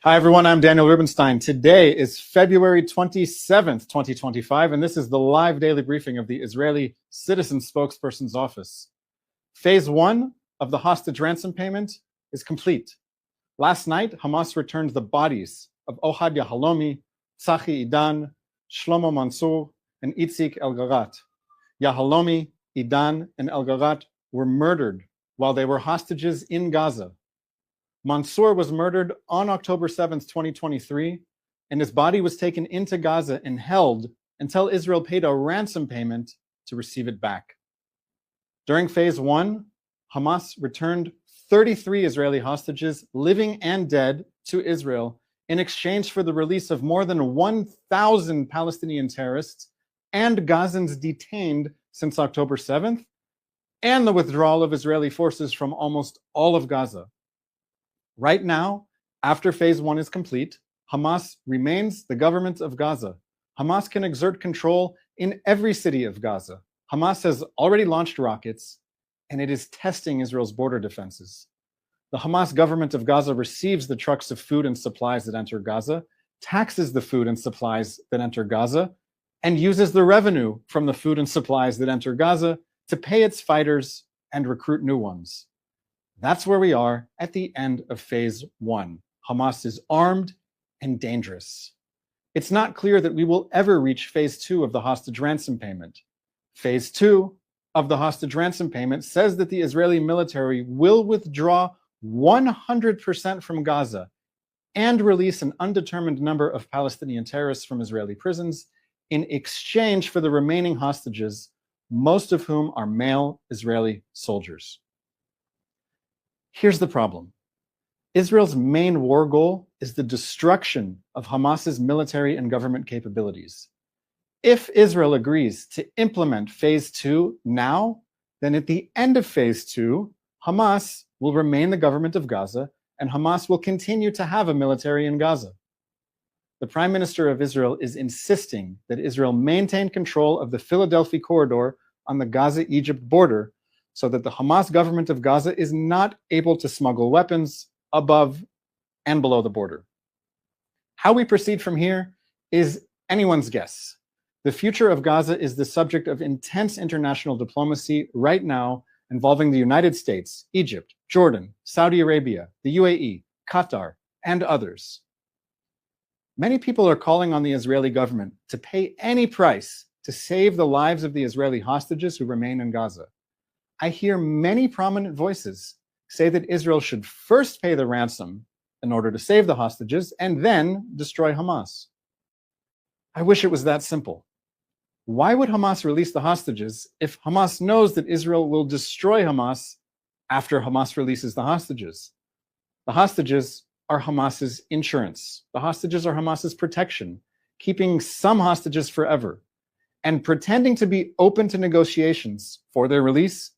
Hi, everyone. I'm Daniel Rubenstein. Today is February 27th, 2025, and this is the live daily briefing of the Israeli Citizen Spokespersons Office. Phase 1 of the hostage ransom payment is complete. Last night, Hamas returned the bodies of Ohad Yahalomi, Tzachi Idan, Shlomo Mansour, and Itzik El-Garat. Yahalomi, Idan, and El-Garat were murdered while they were hostages in Gaza. Mansour was murdered on October 7th, 2023, and his body was taken into Gaza and held until Israel paid a ransom payment to receive it back. During phase 1, Hamas returned 33 Israeli hostages, living and dead, to Israel in exchange for the release of more than 1,000 Palestinian terrorists and Gazans detained since October 7th, and the withdrawal of Israeli forces from almost all of Gaza. Right now, after phase 1 is complete, Hamas remains the government of Gaza. Hamas can exert control in every city of Gaza. Hamas has already launched rockets, and it is testing Israel's border defenses. The Hamas government of Gaza receives the trucks of food and supplies that enter Gaza, taxes the food and supplies that enter Gaza, and uses the revenue from the food and supplies that enter Gaza to pay its fighters and recruit new ones. That's where we are at the end of phase 1. Hamas is armed and dangerous. It's not clear that we will ever reach phase 2 of the hostage ransom payment. Phase 2 of the hostage ransom payment says that the Israeli military will withdraw 100% from Gaza and release an undetermined number of Palestinian terrorists from Israeli prisons in exchange for the remaining hostages, most of whom are male Israeli soldiers. Here's the problem. Israel's main war goal is the destruction of Hamas's military and government capabilities. If Israel agrees to implement phase 2 now, then at the end of phase 2, Hamas will remain the government of Gaza, and Hamas will continue to have a military in Gaza. The Prime Minister of Israel is insisting that Israel maintain control of the Philadelphia corridor on the Gaza-Egypt border, so that the Hamas government of Gaza is not able to smuggle weapons above and below the border. How we proceed from here is anyone's guess. The future of Gaza is the subject of intense international diplomacy right now, involving the United States, Egypt, Jordan, Saudi Arabia, the UAE, Qatar, and others. Many people are calling on the Israeli government to pay any price to save the lives of the Israeli hostages who remain in Gaza. I hear many prominent voices say that Israel should first pay the ransom in order to save the hostages and then destroy Hamas. I wish it was that simple. Why would Hamas release the hostages if Hamas knows that Israel will destroy Hamas after Hamas releases the hostages? The hostages are Hamas's insurance. The hostages are Hamas's protection, keeping some hostages forever, and pretending to be open to negotiations for their release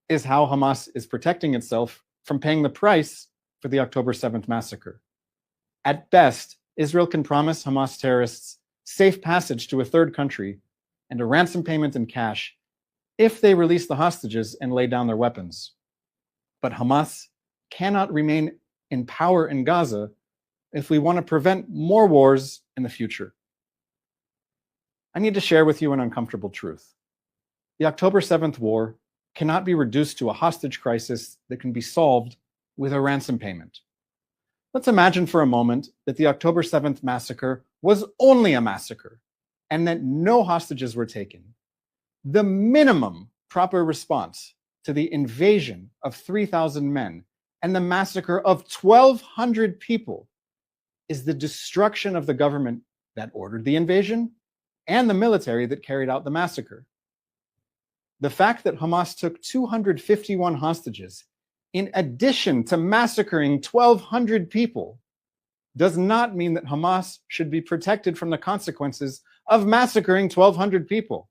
is how Hamas is protecting itself from paying the price for the October 7th massacre. At best, Israel can promise Hamas terrorists safe passage to a third country and a ransom payment in cash if they release the hostages and lay down their weapons. But Hamas cannot remain in power in Gaza if we want to prevent more wars in the future. I need to share with you an uncomfortable truth. The October 7th war cannot be reduced to a hostage crisis that can be solved with a ransom payment. Let's imagine for a moment that the October 7th massacre was only a massacre and that no hostages were taken. The minimum proper response to the invasion of 3,000 men and the massacre of 1,200 people is the destruction of the government that ordered the invasion and the military that carried out the massacre. The fact that Hamas took 251 hostages, in addition to massacring 1,200 people, does not mean that Hamas should be protected from the consequences of massacring 1,200 people.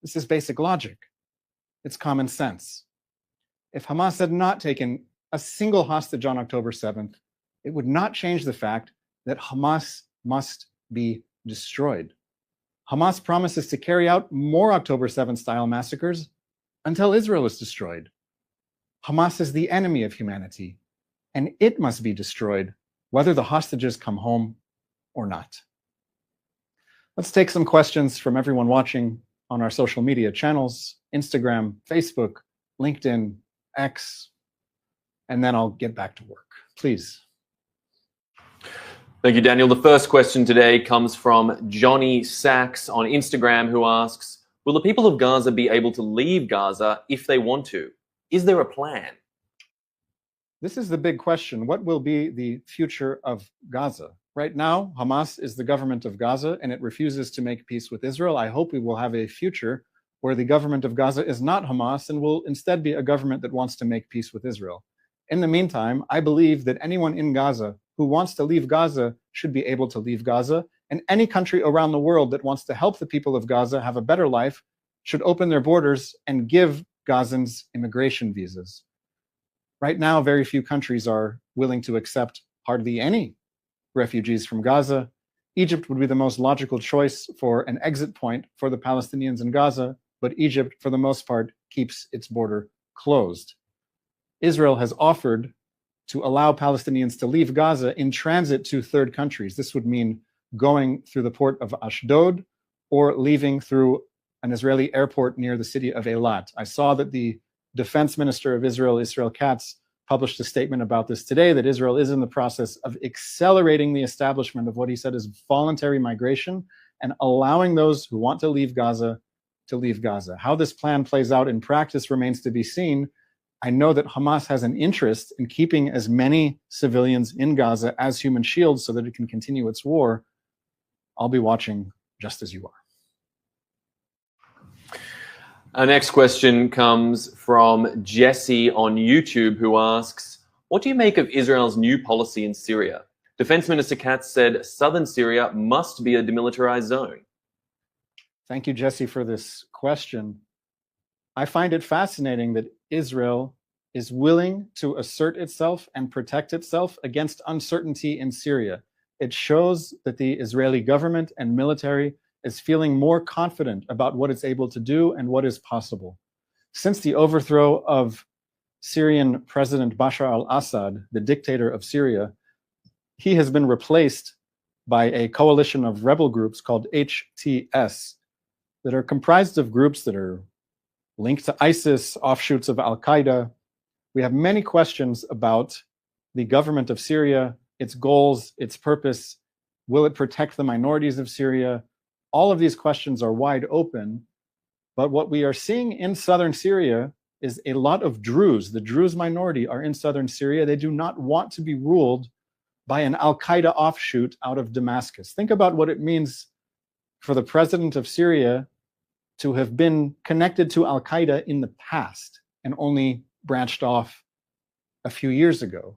This is basic logic. It's common sense. If Hamas had not taken a single hostage on October 7th, it would not change the fact that Hamas must be destroyed. Hamas promises to carry out more October 7th style massacres until Israel is destroyed. Hamas is the enemy of humanity, and it must be destroyed whether the hostages come home or not. Let's take some questions from everyone watching on our social media channels, Instagram, Facebook, LinkedIn, X, and then I'll get back to work. Please. Thank you, Daniel. The first question today comes from Johnny Sachs on Instagram, who asks, will the people of Gaza be able to leave Gaza if they want to? Is there a plan? This is the big question. What will be the future of Gaza? Right now, Hamas is the government of Gaza and it refuses to make peace with Israel. I hope we will have a future where the government of Gaza is not Hamas and will instead be a government that wants to make peace with Israel. In the meantime, I believe that anyone in Gaza who wants to leave Gaza should be able to leave Gaza, and any country around the world that wants to help the people of Gaza have a better life should open their borders and give Gazans immigration visas. Right now, very few countries are willing to accept hardly any refugees from Gaza. Egypt would be the most logical choice for an exit point for the Palestinians in Gaza, but Egypt, for the most part, keeps its border closed. Israel has offered to allow Palestinians to leave Gaza in transit to third countries. This would mean going through the port of Ashdod or leaving through an Israeli airport near the city of Eilat. I saw that the defense minister of Israel, Israel Katz, published a statement about this today, that Israel is in the process of accelerating the establishment of what he said is voluntary migration and allowing those who want to leave Gaza to leave Gaza. How this plan plays out in practice remains to be seen. I know that Hamas has an interest in keeping as many civilians in Gaza as human shields so that it can continue its war. I'll be watching just as you are. Our next question comes from Jesse on YouTube, who asks, what do you make of Israel's new policy in Syria? Defense Minister Katz said southern Syria must be a demilitarized zone. Thank you, Jesse, for this question. I find it fascinating that Israel is willing to assert itself and protect itself against uncertainty in Syria. It shows that the Israeli government and military is feeling more confident about what it's able to do and what is possible. Since the overthrow of Syrian President Bashar al-Assad, the dictator of Syria, he has been replaced by a coalition of rebel groups called HTS that are comprised of groups that are linked to ISIS, offshoots of al-Qaeda. We have many questions about the government of Syria, its goals, its purpose. Will it protect the minorities of Syria? All of these questions are wide open, but what we are seeing in southern Syria is a lot of Druze. The Druze minority are in southern Syria. They do not want to be ruled by an al-Qaeda offshoot out of Damascus. Think about what it means for the president of Syria to have been connected to al-Qaeda in the past and only branched off a few years ago.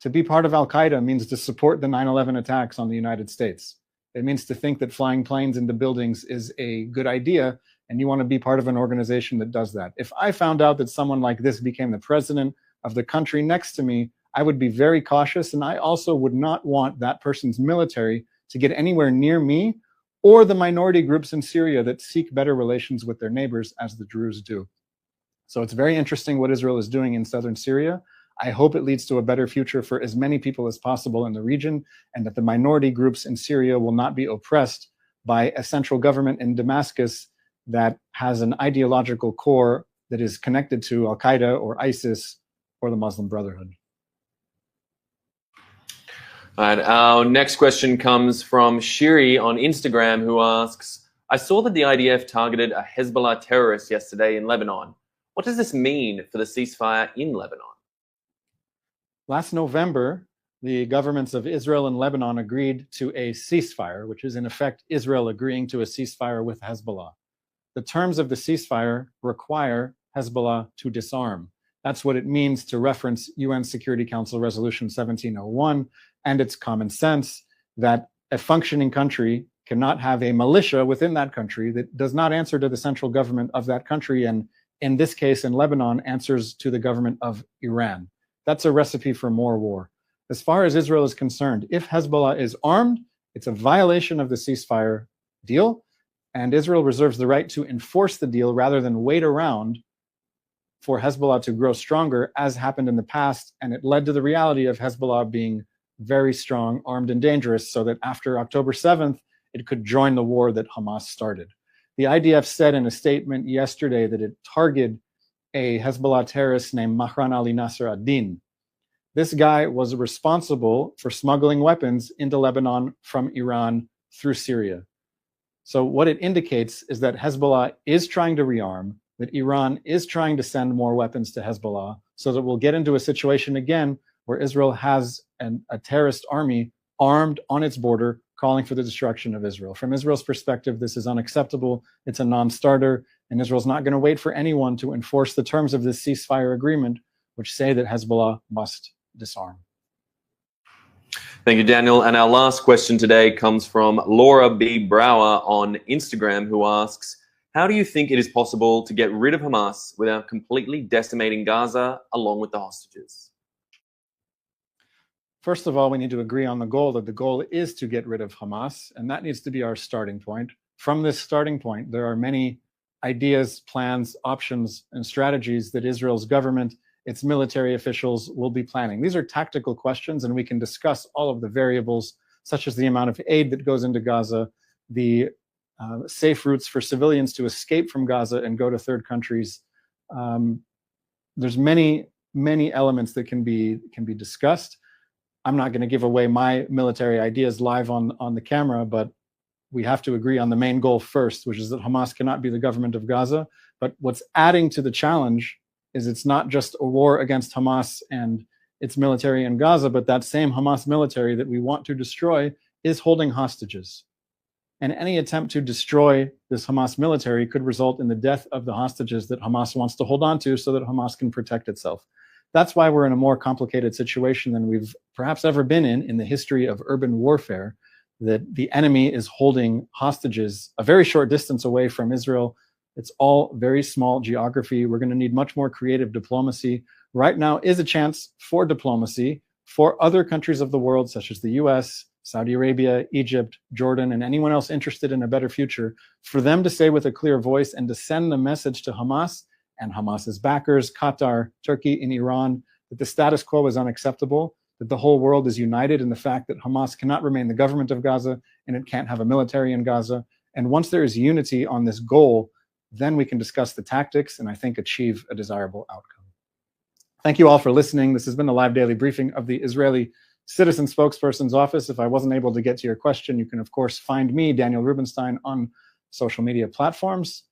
To be part of al-Qaeda means to support the 9/11 attacks on the United States. It means to think that flying planes into buildings is a good idea, and you want to be part of an organization that does that. If I found out that someone like this became the president of the country next to me, I would be very cautious, and I also would not want that person's military to get anywhere near me or the minority groups in Syria that seek better relations with their neighbors, as the Druze do. So it's very interesting what Israel is doing in southern Syria. I hope it leads to a better future for as many people as possible in the region, and that the minority groups in Syria will not be oppressed by a central government in Damascus that has an ideological core that is connected to al-Qaeda or ISIS or the Muslim Brotherhood. All right, our next question comes from Shiri on Instagram, who asks, I saw that the IDF targeted a Hezbollah terrorist yesterday in Lebanon. What does this mean for the ceasefire in Lebanon? Last November, the governments of Israel and Lebanon agreed to a ceasefire, which is in effect Israel agreeing to a ceasefire with Hezbollah. The terms of the ceasefire require Hezbollah to disarm. That's what it means to reference UN Security Council Resolution 1701, and it's common sense that a functioning country cannot have a militia within that country that does not answer to the central government of that country, and in this case, in Lebanon, answers to the government of Iran. That's a recipe for more war. As far as Israel is concerned, if Hezbollah is armed, it's a violation of the ceasefire deal, and Israel reserves the right to enforce the deal rather than wait around for Hezbollah to grow stronger, as happened in the past, and it led to the reality of Hezbollah being very strong, armed, and dangerous, so that after October 7th, it could join the war that Hamas started. The IDF said in a statement yesterday that it targeted a Hezbollah terrorist named Mahran Ali Nasser ad-Din. This guy was responsible for smuggling weapons into Lebanon from Iran through Syria. So what it indicates is that Hezbollah is trying to rearm, that Iran is trying to send more weapons to Hezbollah, so that we'll get into a situation again where Israel has a terrorist army armed on its border, calling for the destruction of Israel. From Israel's perspective, this is unacceptable. It's a non-starter, and Israel's not going to wait for anyone to enforce the terms of this ceasefire agreement, which say that Hezbollah must disarm. Thank you, Daniel. And our last question today comes from Laura B. Brower on Instagram, who asks, how do you think it is possible to get rid of Hamas without completely decimating Gaza along with the hostages? First of all, we need to agree on the goal, that the goal is to get rid of Hamas, and that needs to be our starting point. From this starting point, there are many ideas, plans, options, and strategies that Israel's government, its military officials will be planning. These are tactical questions, and we can discuss all of the variables, such as the amount of aid that goes into Gaza, the safe routes for civilians to escape from Gaza and go to third countries. There's many elements that can be discussed. I'm not going to give away my military ideas live on the camera, but we have to agree on the main goal first, which is that Hamas cannot be the government of Gaza. But what's adding to the challenge is it's not just a war against Hamas and its military in Gaza, but that same Hamas military that we want to destroy is holding hostages. And any attempt to destroy this Hamas military could result in the death of the hostages that Hamas wants to hold on to so that Hamas can protect itself. That's why we're in a more complicated situation than we've perhaps ever been in the history of urban warfare, that the enemy is holding hostages a very short distance away from Israel. It's all very small geography. We're going to need much more creative diplomacy. Right now is a chance for diplomacy for other countries of the world, such as the US, Saudi Arabia, Egypt, Jordan, and anyone else interested in a better future, for them to say with a clear voice and to send the message to Hamas and Hamas's backers, Qatar, Turkey, and Iran, that the status quo is unacceptable, that the whole world is united in the fact that Hamas cannot remain the government of Gaza and it can't have a military in Gaza. And once there is unity on this goal, then we can discuss the tactics and I think achieve a desirable outcome. Thank you all for listening. This has been a live daily briefing of the Israeli Citizen Spokesperson's Office. If I wasn't able to get to your question, you can of course find me, Daniel Rubenstein, on social media platforms.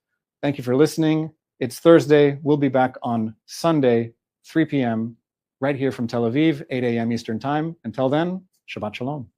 Thank you for listening. It's Thursday. We'll be back on Sunday, 3 p.m., right here from Tel Aviv, 8 a.m. Eastern Time. Until then, Shabbat Shalom.